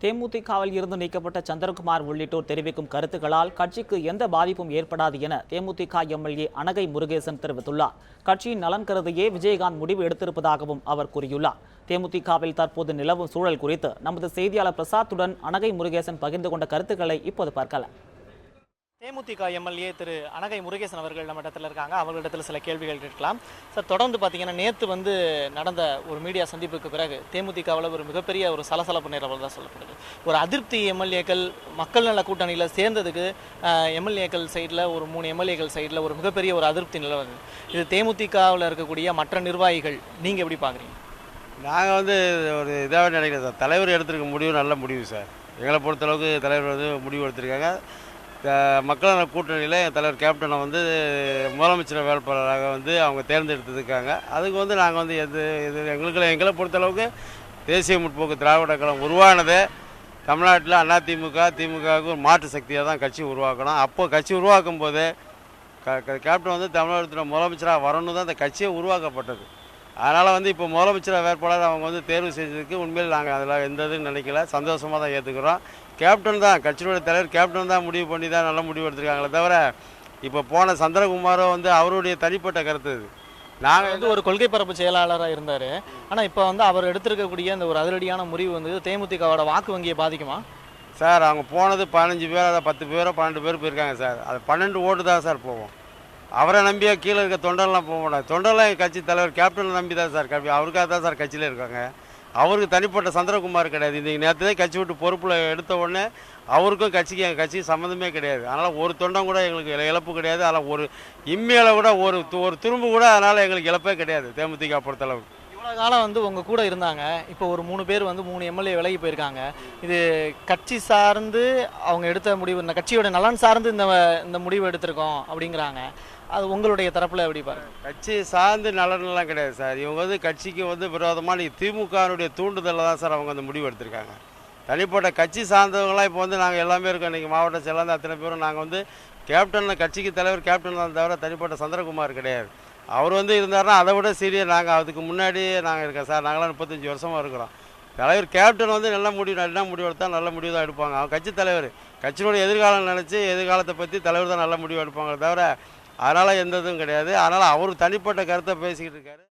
தேமுதிகவில் இருந்து நீக்கப்பட்ட சந்திரகுமார் உள்ளிட்டோர் தெரிவிக்கும் கருத்துக்களால் கட்சிக்கு எந்த பாதிப்பும் ஏற்படாது என தேமுதிக எம்எல்ஏ அனகை முருகேசன் தெரிவித்துள்ளார். கட்சியின் நலன் கருதியே விஜயகாந்த் முடிவு எடுத்திருப்பதாகவும் அவர் கூறியுள்ளார். தேமுதிகவில் தற்போது நிலவும் சூழல் குறித்து நமது செய்தியாளர் பிரசாத்துடன் அனகை முருகேசன் பகிர்ந்து கொண்ட கருத்துக்களை இப்போது பார்க்கலாம். தேமுதிக எம்எல்ஏ திரு அனகை முருகேசன் அவர்கள் நம்ம இடத்துல இருக்காங்க. அவர்களிடத்தில் சில கேள்விகள் கேட்கலாம். சார், தொடர்ந்து பார்த்தீங்கன்னா நேற்று நடந்த ஒரு மீடியா சந்திப்புக்கு பிறகு தேமுதிகவில் ஒரு மிகப்பெரிய ஒரு சலசலப்பு நிலவரம் தான் சொல்லப்படுது. ஒரு அதிருப்தி எம்எல்ஏக்கள் மக்கள் நல கூட்டணியில் சேர்ந்ததுக்கு எம்எல்ஏக்கள் சைடில் ஒரு 3 எம்எல்ஏக்கள் சைடில் ஒரு மிகப்பெரிய ஒரு அதிருப்தி நிலவரம். இது தேமுதிகவில் இருக்கக்கூடிய மற்ற நிர்வாகிகள் நீங்கள் எப்படி பார்க்குறீங்க? நாங்கள் ஒரு இதாக நினைக்கிறேன் சார். தலைவர் எடுத்திருக்க முடிவு நல்ல முடிவு சார். எங்களை பொறுத்தளவுக்கு தலைவர் முடிவு எடுத்திருக்காங்க. மக்கள் நல கூட்டணியில் என் தலைவர் கேப்டனை முதலமைச்சர் வேட்பாளராக அவங்க தேர்ந்தெடுத்திருக்காங்க. அதுக்கு நாங்கள் எங்களை பொறுத்தளவுக்கு தேசிய முற்போக்கு திராவிட கழகம் உருவானதே தமிழ்நாட்டில் அதிமுக திமுகவுக்கு ஒரு மாற்று சக்தியாக தான் கட்சி உருவாக்கணும். அப்போ கட்சி உருவாக்கும் போதே கேப்டன் தமிழகத்தில் முதலமைச்சராக வரணும் தான் அந்த கட்சியை உருவாக்கப்பட்டது. அதனால் இப்போ முதலமைச்சர் வேட்பாளர் அவங்க தேர்வு செஞ்சதுக்கு உண்மையில் நாங்கள் அதில் எந்த இதுன்னு நினைக்கல, சந்தோஷமாக தான் ஏற்றுக்கிறோம். கேப்டன் தான், கட்சியினுடைய தலைவர் கேப்டன் தான் முடிவு பண்ணி தான் நல்ல முடிவு எடுத்திருக்காங்களே தவிர இப்போ போன சந்திரகுமாரோ அவருடைய தனிப்பட்ட கருத்து. இது நாங்கள் ஒரு கொள்கை பரப்பு செயலாளராக இருந்தார். ஆனால் இப்போ அவர் எடுத்திருக்கக்கூடிய அந்த ஒரு அதிரடியான முடிவு தேமுதிகவோட வாக்கு வங்கியை பாதிக்குமா சார்? அவங்க போனது 15 பேர், அதை 10 பேரோ 12 பேர் போயிருக்காங்க சார். அது 12 ஓட்டு தான் சார் போவோம். அவரை நம்பியா கீழே இருக்க தொண்டர்லாம் போக மாட்டாங்க. தொண்டர்லாம் எங்கள் கட்சி தலைவர் கேப்டனை நம்பி தான் சார், அவருக்காக தான் சார் கட்சியில் இருக்காங்க. அவருக்கு தனிப்பட்ட சந்திரகுமார் கிடையாது. இன்றைக்கி நேற்று தான் கட்சி விட்டு பொறுப்பில் எடுத்த உடனே அவருக்கும் கட்சிக்கு எங்கள் கட்சிக்கு சம்மந்தமே கிடையாது. அதனால் ஒரு தொண்டம் கூட எங்களுக்கு இழப்பு கிடையாது. அதில் ஒரு இம்மையில் கூட ஒரு துரும்பு கூட அதனால் எங்களுக்கு இழப்பே கிடையாது. தேமுதிக பொறுத்தளவு இவ்வளோ காலம் உங்கள் கூட இருந்தாங்க. இப்போ ஒரு 3 பேர் 3 எம்எல்ஏ விலகி போயிருக்காங்க. இது கட்சி சார்ந்து அவங்க எடுத்த முடிவு, இந்த கட்சியோட நலன் சார்ந்து இந்த முடிவு எடுத்திருக்கோம் அப்படிங்கிறாங்க. அது உங்களுடைய தரப்பில் எப்படி பாருங்க? கட்சி சார்ந்து நலனெல்லாம் கிடையாது சார். இவங்க கட்சிக்கு விரோதமான திமுகனுடைய தூண்டுதலில் தான் சார் அவங்க முடிவு எடுத்திருக்காங்க. தனிப்பட்ட கட்சி சார்ந்தவங்களாம் இப்போ நாங்கள் எல்லாமே இருக்கோம். இன்றைக்கி மாவட்ட செயலாளர் அத்தனை பேரும் நாங்கள் கேப்டன், கட்சிக்கு தலைவர் கேப்டன் தான் தவிர தனிப்பட்ட சந்திரகுமார் கிடையாது. அவர் இருந்தாருன்னா அதை விட சீரியஸ். நாங்கள் அதுக்கு முன்னாடியே நாங்கள் இருக்கோம் சார். நாங்களாம் 35 வருஷமாக இருக்கிறோம். தலைவர் கேப்டன் நல்ல முடிவு எடுத்தால் நல்ல முடிவு தான் எடுப்பாங்க. அவங்க கட்சி தலைவர் கட்சியினுடைய எதிர்காலம் நினச்சி எதிர்காலத்தை பற்றி தலைவர் தான் நல்ல முடிவு எடுப்பாங்க தவிர அதனால் எந்த இதுவும் கிடையாது. அதனால் அவர் தனிப்பட்ட கருத்தை பேசிக்கிட்டு இருக்காரு.